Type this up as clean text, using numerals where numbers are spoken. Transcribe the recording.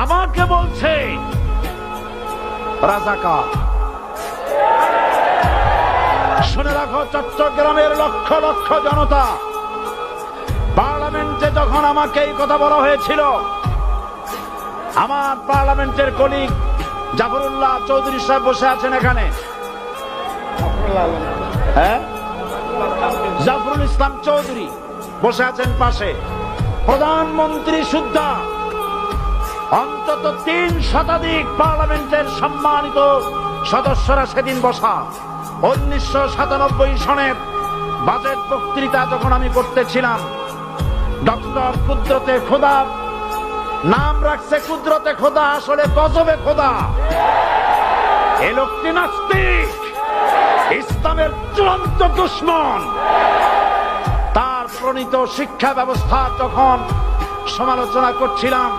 আমাকে বলছে রাজাকার। শুনে রাখো চট্টগ্রামের লক্ষ লক্ষ জনতা, পার্লামেন্টে যখন আমাকে এই কথা বলা হয়েছিল, আমার পার্লামেন্টের কলিগ জাফরুল্লাহ চৌধুরী সাহেব বসে আছেন এখানে, হ্যাঁ, জাফরুল ইসলাম চৌধুরী বসে আছেন পাশে, প্রধানমন্ত্রী সুদ্ধা, অন্তত 3 শতাধিক পার্লামেন্টের সম্মানিত সদস্যরা সেদিন বসা। 1997 সনের বাজেট বক্তৃতা যখন আমি করতেছিলাম, ডক্টর কুদরতে খোদা, নাম রাখছে কুদরতে খোদা, আসলে গজবে খোদা। এই লোকটি নাস্তিক, ইসলামের চূড়ান্ত দুশমন। তার প্রণীত শিক্ষা ব্যবস্থা যখন সমালোচনা করছিলাম,